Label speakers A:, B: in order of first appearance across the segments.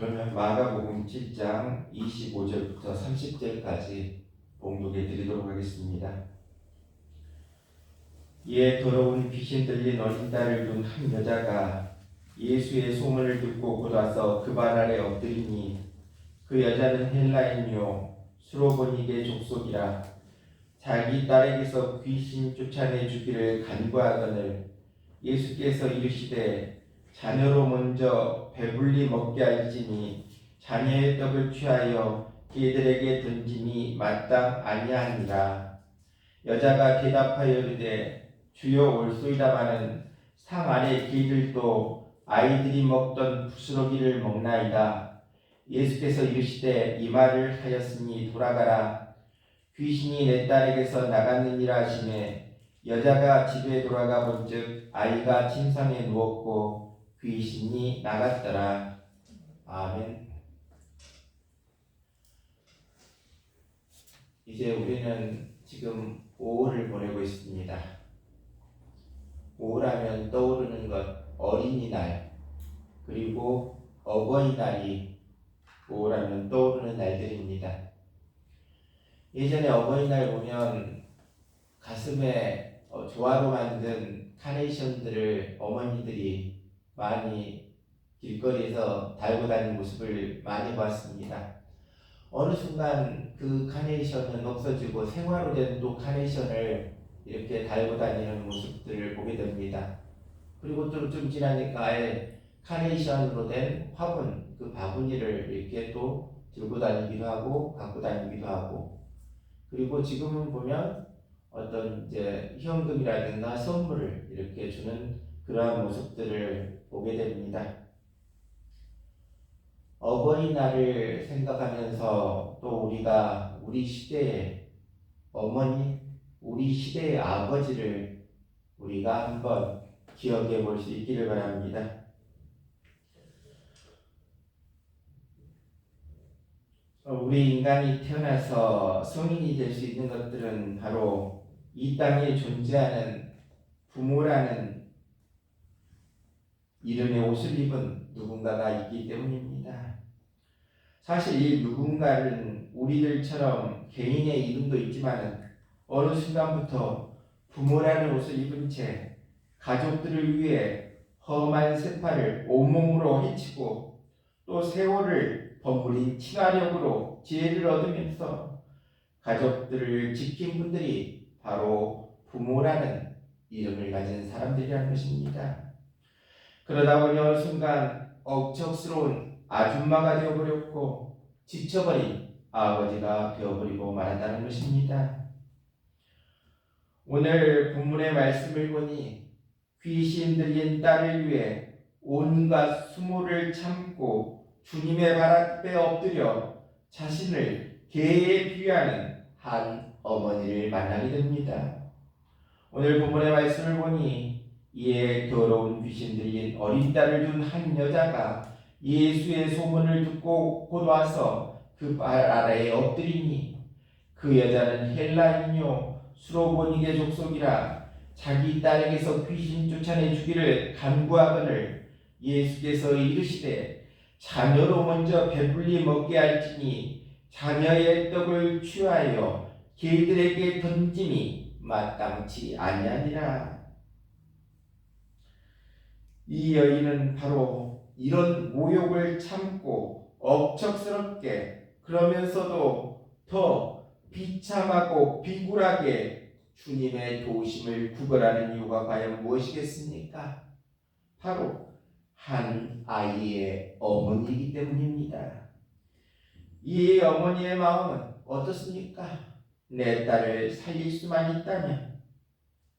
A: 그러면 마가복음 7장 25절부터 30절까지 봉독해 드리도록 하겠습니다. 이에 더러운 귀신 들린 어린 딸을 둔 한 여자가 예수의 소문을 듣고 곧 와서 그 발 아래 엎드리니 그 여자는 헬라인요 수로보니게 족속이라 자기 딸에게서 귀신 쫓아내 주기를 간구하거늘 예수께서 이르시되 자녀로 먼저 배불리 먹게 할지니 자녀의 떡을 취하여 개들에게 던짐이 마땅 아니하니라. 여자가 대답하여 이르되 주여 올소이다마는 상 아래 개들도 아이들이 먹던 부스러기를 먹나이다. 예수께서 이르시되 이 말을 하였으니 돌아가라. 귀신이 내 딸에게서 나갔느니라 하시매 여자가 집에 돌아가 본즉 아이가 침상에 누웠고 귀신이 나갔더라. 아멘. 이제 우리는 지금 5월을 보내고 있습니다. 5월하면 떠오르는 것 어린이날 그리고 어버이날이 5월하면 떠오르는 날들입니다. 예전에 어버이날 보면 가슴에 조화로 만든 카네이션들을 어머니들이 많이 길거리에서 달고 다니는 모습을 많이 봤습니다. 어느 순간 그 카네이션은 없어지고 생화로 된 또 카네이션을 이렇게 달고 다니는 모습들을 보게 됩니다. 그리고 또 좀 지나니까 아예 카네이션으로 된 화분, 그 바구니를 이렇게 또 들고 다니기도 하고 갖고 다니기도 하고, 그리고 지금은 보면 어떤 이제 현금이라든가 선물을 이렇게 주는 그러한 모습들을 보게 됩니다. 어버이날을 생각하면서 또 우리가 우리 시대의 어머니, 우리 시대의 아버지를 우리가 한번 기억해 볼 수 있기를 바랍니다. 우리 인간이 태어나서 성인이 될 수 있는 것들은 바로 이 땅에 존재하는 부모라는 이름의 옷을 입은 누군가가 있기 때문입니다. 사실 이 누군가는 우리들처럼 개인의 이름도 있지만 어느 순간부터 부모라는 옷을 입은 채 가족들을 위해 험한 세파를 온몸으로 헤치고 또 세월을 버무린 친화력으로 지혜를 얻으면서 가족들을 지킨 분들이 바로 부모라는 이름을 가진 사람들이라는 것입니다. 그러다 보니 어느 순간 억척스러운 아줌마가 되어버렸고 지쳐버린 아버지가 되어버리고 말한다는 것입니다. 오늘 본문의 말씀을 보니 귀신 들린 딸을 위해 온갖 수모를 참고 주님의 발 앞에 엎드려 자신을 개에 비유하는 한 어머니를 만나게 됩니다. 오늘 본문의 말씀을 보니 이에 더러운 귀신 들린 어린 딸을 둔 한 여자가 예수의 소문을 듣고 곧 와서 그 발 아래에 엎드리니 그 여자는 헬라인요 수로보니게 족속이라 자기 딸에게서 귀신 쫓아내 주기를 간구하거늘 예수께서 이르시되 자녀로 먼저 배불리 먹게 할지니 자녀의 떡을 취하여 개들에게 던짐이 마땅치 아니하니라. 이 여인은 바로 이런 모욕을 참고 억척스럽게 그러면서도 더 비참하고 비굴하게 주님의 도우심을 구걸하는 이유가 과연 무엇이겠습니까? 바로 한 아이의 어머니이기 때문입니다. 이 어머니의 마음은 어떻습니까? 내 딸을 살릴 수만 있다면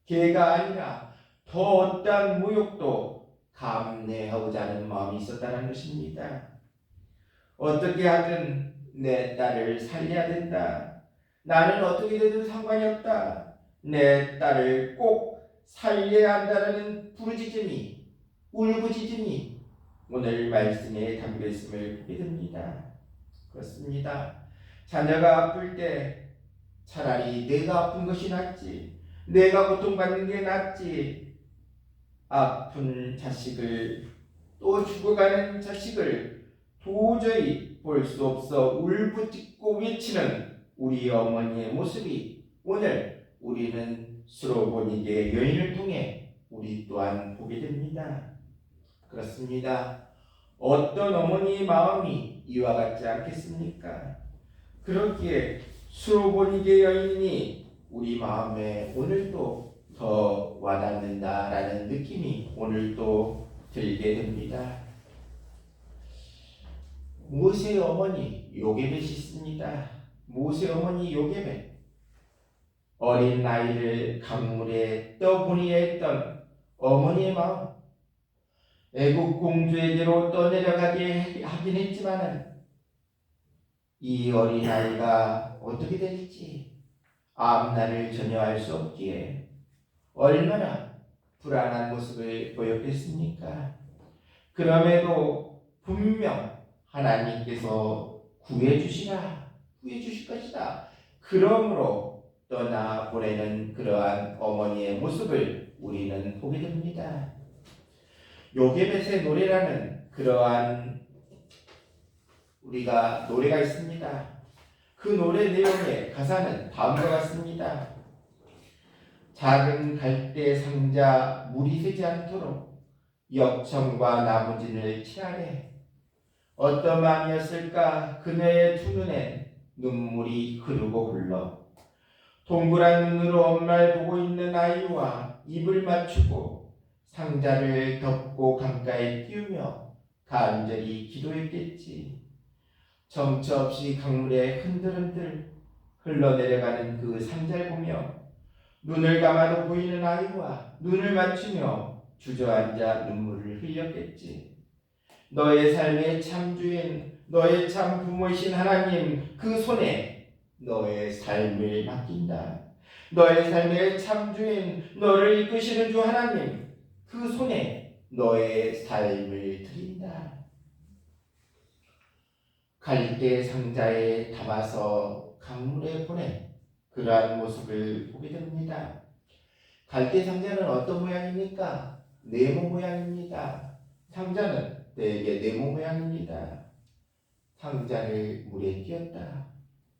A: 걔가 아니라 더 어떠한 모욕도 감내하고자 하는 마음이 있었다는 것입니다. 어떻게 하든 내 딸을 살려야 된다. 나는 어떻게 되든 상관이 없다. 내 딸을 꼭 살려야 한다는 부르짖음이, 울부짖음이 오늘 말씀에 담겨 있음을 보게 됩니다. 그렇습니다. 자녀가 아플 때 차라리 내가 아픈 것이 낫지, 내가 고통받는 게 낫지, 아픈 자식을 또 죽어가는 자식을 도저히 볼 수 없어 울부짖고 외치는 우리 어머니의 모습이 오늘 우리는 수로보니게 여인을 통해 우리 또한 보게 됩니다. 그렇습니다. 어떤 어머니의 마음이 이와 같지 않겠습니까? 그렇기에 수로보니게 여인이 우리 마음에 오늘도 더 와닿는다라는 느낌이 오늘도 들게 됩니다. 모세의 어머니 요게벳이 있습니다. 모세의 어머니 요게벳, 어린 나이를 강물에 떠보니 했던 어머니의 마음, 애국 공주에게로 떠내려가게 하긴 했지만은 이 어린 아이가 어떻게 될지 앞날을 전혀 알 수 없기에 얼마나 불안한 모습을 보였겠습니까? 그럼에도 분명 하나님께서 구해주실 것이다. 그러므로 떠나보내는 그러한 어머니의 모습을 우리는 보게 됩니다. 요게벳의 노래라는 그러한 우리가 노래가 있습니다. 그 노래 내용의 가사는 다음과 같습니다. 작은 갈대 상자 물이 새지 않도록 역청과 나무진을 칠하래. 어떤 마음이었을까 그녀의 두 눈엔 눈물이 흐르고 흘러 동그란 눈으로 엄마를 보고 있는 아이와 입을 맞추고 상자를 덮고 강가에 띄우며 간절히 기도했겠지. 정처 없이 강물에 흔들흔들 흘러내려가는 그 상자를 보며 눈을 감아도 보이는 아이와 눈을 맞추며 주저앉아 눈물을 흘렸겠지. 너의 삶의 참 주인, 너의 참 부모이신 하나님, 그 손에 너의 삶을 맡긴다. 너의 삶의 참 주인, 너를 이끄시는 주 하나님, 그 손에 너의 삶을 드린다. 갈대 상자에 담아서 강물에 보낸 그러한 모습을 보게 됩니다. 갈대 상자는 어떤 모양입니까? 네모 모양입니다. 상자는 되게 네모 모양입니다. 상자를 물에 띄었다.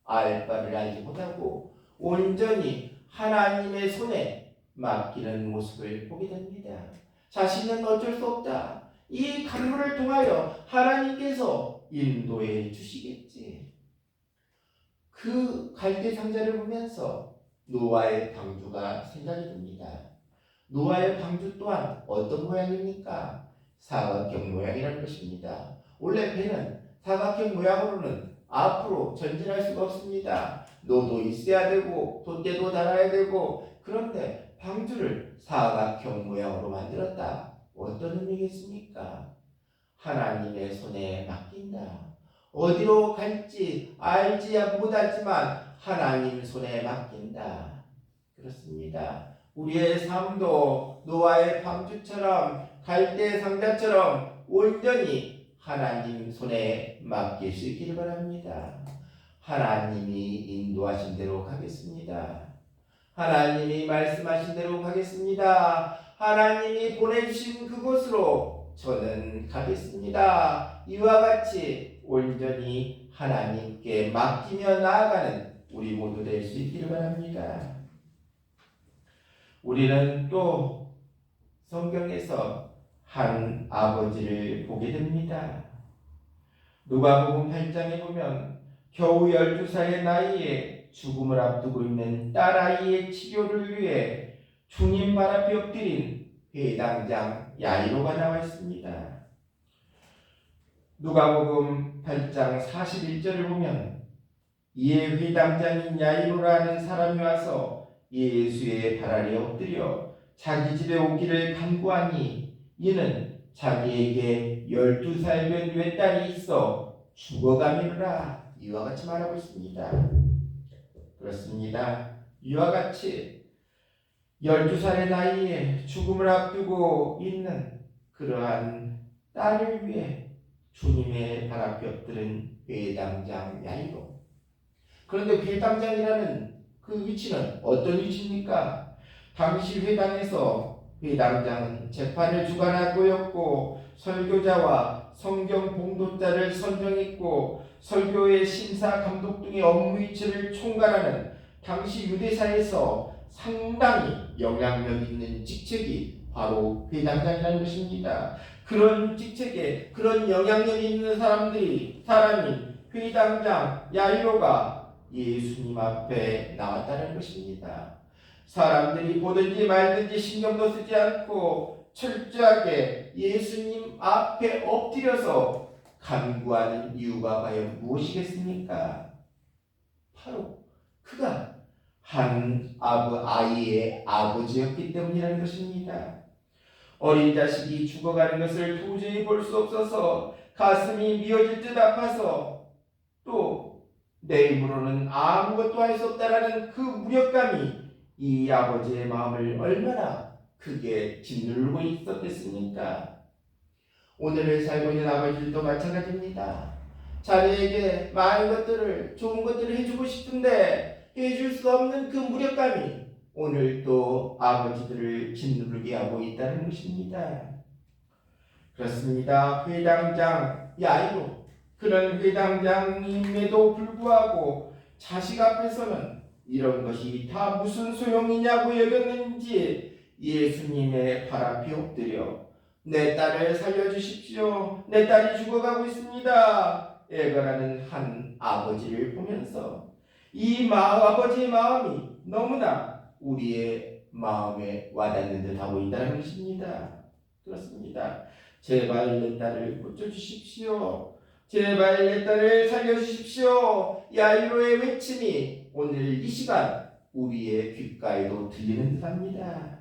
A: 알 바를 알지 못하고 온전히 하나님의 손에 맡기는 모습을 보게 됩니다. 자신은 어쩔 수 없다. 이 강물을 통하여 하나님께서 인도해 주시겠지. 그 갈대 상자를 보면서 노아의 방주가 생각이 듭니다. 노아의 방주 또한 어떤 모양입니까? 사각형 모양이라는 것입니다. 원래 배는 사각형 모양으로는 앞으로 전진할 수가 없습니다. 노도 있어야 되고 돛대도 달아야 되고, 그런데 방주를 사각형 모양으로 만들었다. 어떤 의미겠습니까? 하나님의 손에 맡긴다. 어디로 갈지 알지 못하지만 하나님 손에 맡긴다. 그렇습니다. 우리의 삶도 노아의 방주처럼 갈대 상자처럼 온전히 하나님 손에 맡길 수 있기를 바랍니다. 하나님이 인도하신 대로 가겠습니다. 하나님이 말씀하신 대로 가겠습니다. 하나님이 보내주신 그곳으로 저는 가겠습니다. 이와 같이 온전히 하나님께 맡기며 나아가는 우리 모두 될 수 있기를 바랍니다. 우리는 또 성경에서 한 아버지를 보게 됩니다. 누가복음 8장에 보면 겨우 12살의 나이에 죽음을 앞두고 있는 딸아이의 치료를 위해 주님 발 앞에 엎드린 회당장 야이로가 나와 있습니다. 누가복음 8장 41절을 보면 이에 회당장인 야이로라는 사람이 와서 예수의 발 아래 엎드려 자기 집에 오기를 간구하니 이는 자기에게 12살 된 외딸이 있어 죽어가미라. 이와 같이 말하고 있습니다. 그렇습니다. 이와 같이 12살의 나이에 죽음을 앞두고 있는 그러한 딸을 위해 주님의 발 앞에 엎드린 회당장 야이로. 그런데 회당장이라는 그 위치는 어떤 위치입니까? 당시 회당에서 회당장은 재판을 주관할 거였고 설교자와 성경 봉독자를 선정했고 설교의 심사 감독 등의 업무 위치를 총괄하는 당시 유대사에서 상당히 영향력 있는 직책이 바로 회당장이라는 것입니다. 그런 직책에 그런 영향력 있는 사람인 회당장 야이로가 예수님 앞에 나왔다는 것입니다. 사람들이 보든지 말든지 신경도 쓰지 않고 철저하게 예수님 앞에 엎드려서 간구하는 이유가 과연 무엇이겠습니까? 바로 그가 한 아이의 아버지였기 때문이라는 것입니다. 어린 자식이 죽어가는 것을 도저히 볼 수 없어서 가슴이 미어질 듯 아파서 또 내 힘으로는 아무것도 할 수 없다라는 그 무력감이 이 아버지의 마음을 얼마나 크게 짓누르고 있었겠습니까? 오늘을 살고 있는 아버지들도 마찬가지입니다. 자녀에게 많은 것들을, 좋은 것들을 해주고 싶은데 해줄 수 없는 그 무력감이 오늘 또 아버지들을 짓누르게 하고 있다는 것입니다. 그렇습니다. 회당장 야이로, 그런 회당장임에도 불구하고 자식 앞에서는 이런 것이 다 무슨 소용이냐고 여겼는지 예수님의 발 앞에 엎드려 내 딸을 살려주십시오. 내 딸이 죽어가고 있습니다. 애걸하는 한 아버지를 보면서 아버지의 마음이 너무나 우리의 마음에 와닿는 듯하고 있다는 것입니다. 그렇습니다. 제발 내 딸을 고쳐주십시오. 제발 내 딸을 살려주십시오. 야이로의 외침이 오늘 이 시간 우리의 귓가에도 들리는 듯합니다.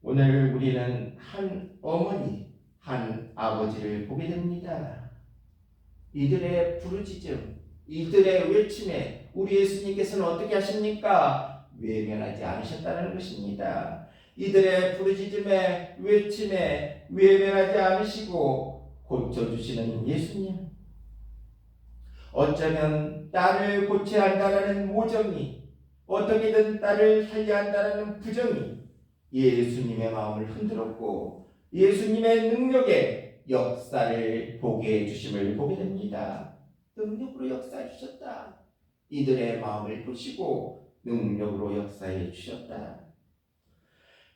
A: 오늘 우리는 한 어머니, 한 아버지를 보게 됩니다. 이들의 부르짖음, 이들의 외침에 우리 예수님께서는 어떻게 하십니까? 외면하지 않으셨다는 것입니다. 이들의 부르짖음에 외침에 외면하지 않으시고 고쳐주시는 예수님. 어쩌면 딸을 고쳐야 한다는 모정이, 어떻게든 딸을 살려야 한다는 부정이 예수님의 마음을 흔들었고 예수님의 능력의 역사를 보게 해주심을 보게 됩니다. 능력으로 역사해 주셨다. 이들의 마음을 보시고 능력으로 역사해 주셨다.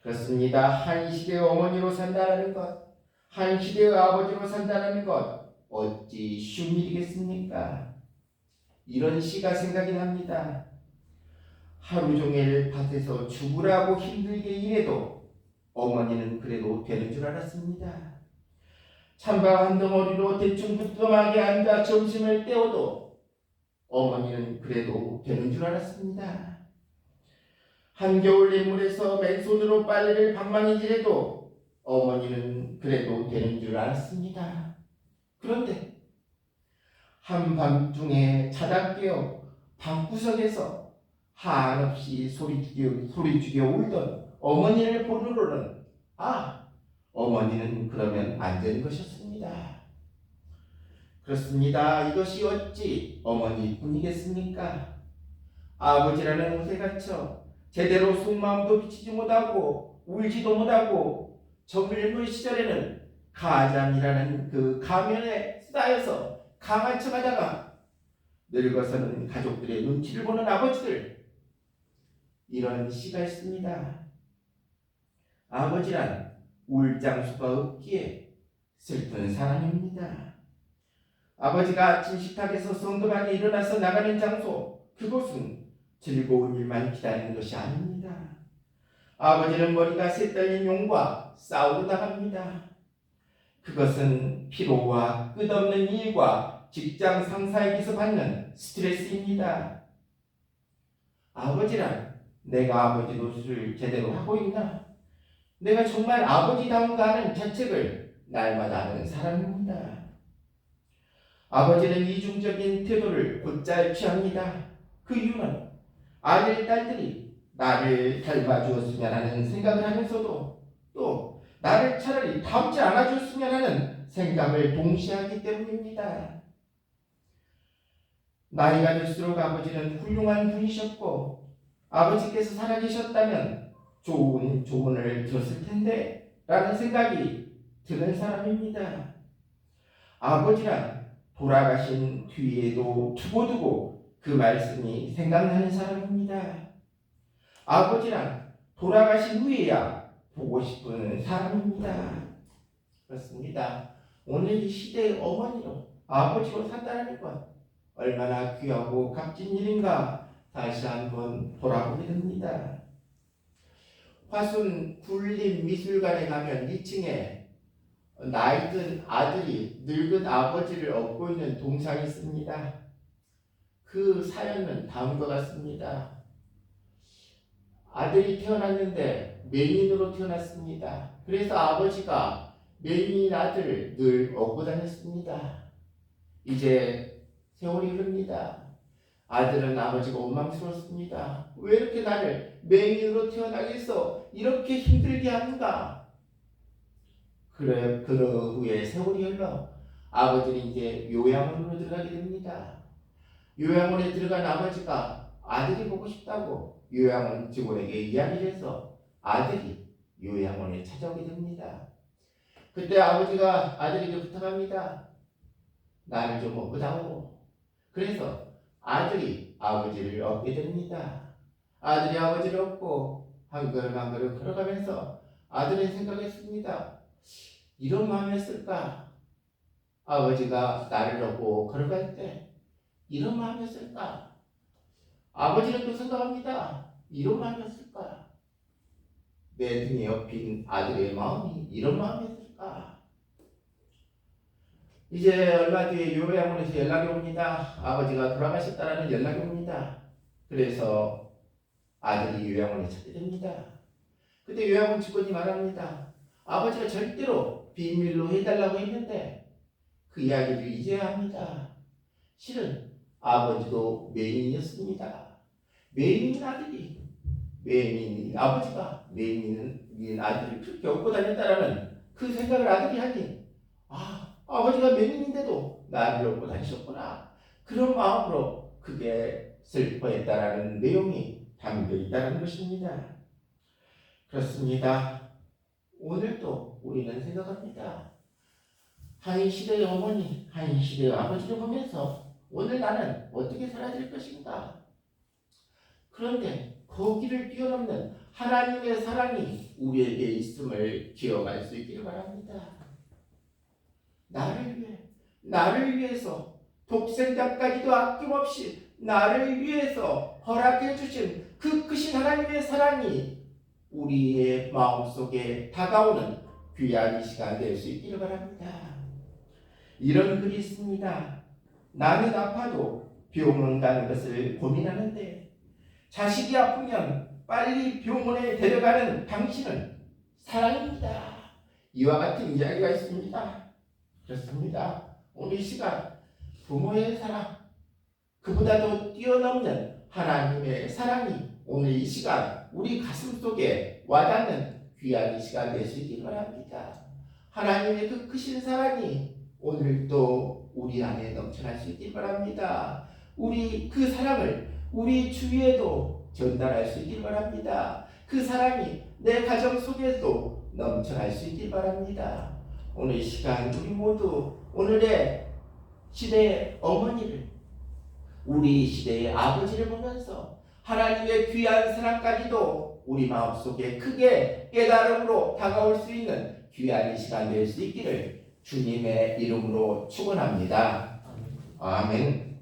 A: 그렇습니다. 한 시대의 어머니로 산다는 것, 한 시대의 아버지로 산다는 것 어찌 쉬운 일이겠습니까? 이런 시가 생각이 납니다. 하루 종일 밭에서 죽으라고 힘들게 일해도 어머니는 그래도 되는 줄 알았습니다. 찬밥 한 덩어리로 대충 부뚜막에 앉아 점심을 때워도 어머니는 그래도 되는 줄 알았습니다. 한겨울 냇물에서 맨손으로 빨래를 방망이질해도 어머니는 그래도 되는 줄 알았습니다. 그런데 한밤중에 자다 깨어 방구석에서 한없이 소리 죽여 울던 어머니를 보느로는 어머니는 그러면 안 되는 것이었습니다. 그렇습니다. 이것이 어찌 어머니뿐이겠습니까? 아버지라는 옷에 갇혀 제대로 속마음도 비치지 못하고 울지도 못하고 젊은 시절에는 가장이라는 그 가면에 쌓여서 강한 척하다가 늙어서는 가족들의 눈치를 보는 아버지들, 이런 시가 있습니다. 아버지란 울 장수가 없기에 슬픈 사람입니다. 아버지가 아침 식탁에서 성급하게 일어나서 나가는 장소, 그곳은 즐거운 일만 기다리는 것이 아닙니다. 아버지는 머리가 새떨린 용과 싸우러 나갑니다. 그것은 피로와 끝없는 일과 직장 상사에게서 받는 스트레스입니다. 아버지란 내가 아버지 노릇을 제대로 하고 있나? 내가 정말 아버지다운가 하는 자책을 날마다 하는 사람입니다. 아버지는 이중적인 태도를 곧잘 취합니다. 그 이유는 아들, 딸들이 나를 닮아주었으면 하는 생각을 하면서도 또 나를 차라리 닮지 않아줬으면 하는 생각을 동시에 하기 때문입니다. 나이가 들수록 아버지는 훌륭한 분이셨고 아버지께서 살아계셨다면 좋은 조언을 들었을 텐데 라는 생각이 드는 사람입니다. 아버지란 돌아가신 뒤에도 두고두고 그 말씀이 생각나는 사람입니다. 아버지란 돌아가신 후에야 보고 싶은 사람입니다. 그렇습니다. 오늘 이 시대의 어머니로 아버지로 산다는 것 얼마나 귀하고 값진 일인가 다시 한번 돌아보게 됩니다. 화순 굴림미술관에 가면 2층에 나이든 아들이 늙은 아버지를 업고 있는 동상이 있습니다. 그 사연은 다음과 같습니다. 아들이 태어났는데 맹인으로 태어났습니다. 그래서 아버지가 맹인 아들을 늘 업고 다녔습니다. 이제 세월이 흐릅니다. 아들은 아버지가 원망스럽습니다. 왜 이렇게 나를 맹인으로 태어나게 해서 이렇게 힘들게 하는가? 그래, 그 후에 세월이 흘러 아버지는 이제 요양원으로 들어가게 됩니다. 요양원에 들어간 아버지가 아들이 보고 싶다고 요양원 직원에게 이야기를 해서 아들이 요양원에 찾아오게 됩니다. 그때 아버지가 아들에게 부탁합니다. 나를 좀 업고 다오. 그래서 아들이 아버지를 업게 됩니다. 아들이 아버지를 업고 한 걸음 한 걸음 걸어가면서 아들은 생각했습니다. 이런 마음이었을까? 아버지가 나를 업고 걸어갈 때 이런 마음이었을까? 아버지는 또 생각합니다. 이런 마음이었을까? 내 등에 업힌 아들의 마음이 이런 마음이었을까? 이제 얼마 뒤에 요양원에서 연락이 옵니다. 아버지가 돌아가셨다는 연락이 옵니다. 그래서 아들이 요양원에 찾게 됩니다. 그때 요양원 직원이 말합니다. 아버지가 절대로 비밀로 해달라고 했는데 그 이야기를 이제야 합니다. 실은 아버지도 맹인이었습니다. 맹인 아들이 아버지가 맹인 아들을 그렇게 업고 다녔다라는 그 생각을 아들이 하니 아버지가 맹인인데도 나를 업고 다니셨구나. 그런 마음으로 그게 슬퍼했다라는 내용이 담겨 있다는 것입니다. 그렇습니다. 오늘도 우리는 생각합니다. 한 시대의 어머니, 한 시대의 아버지를 보면서 오늘 나는 어떻게 살아야 될 것인가? 그런데 거기를 뛰어넘는 하나님의 사랑이 우리에게 있음을 기억할 수 있기를 바랍니다. 나를 위해서 독생자까지도 아낌없이 나를 위해서 허락해 주신 그 크신 하나님의 사랑이 우리의 마음속에 다가오는 귀한 이 시간 될 수 있기를 바랍니다. 이런 글이 있습니다. 나는 아파도 병원 가는 것을 고민하는데 자식이 아프면 빨리 병원에 데려가는 당신은 사랑입니다. 이와 같은 이야기가 있습니다. 그렇습니다. 오늘 이 시간 부모의 사랑, 그보다도 뛰어넘는 하나님의 사랑이 오늘 이 시간 우리 가슴 속에 와닿는 귀한 이 시간 될 수 있기를 바랍니다. 하나님의 그 크신 사랑이 오늘도 우리 안에 넘쳐날 수 있기를 바랍니다. 우리 그 사랑을 우리 주위에도 전달할 수 있기를 바랍니다. 그 사랑이 내 가정 속에도 넘쳐날 수 있기를 바랍니다. 오늘 이 시간 우리 모두 오늘의 시대의 어머니를, 우리 시대의 아버지를 보면서 하나님의 귀한 사랑까지도 우리 마음속에 크게 깨달음으로 다가올 수 있는 귀한 이 시간 될 수 있기를 주님의 이름으로 축원합니다. 아멘.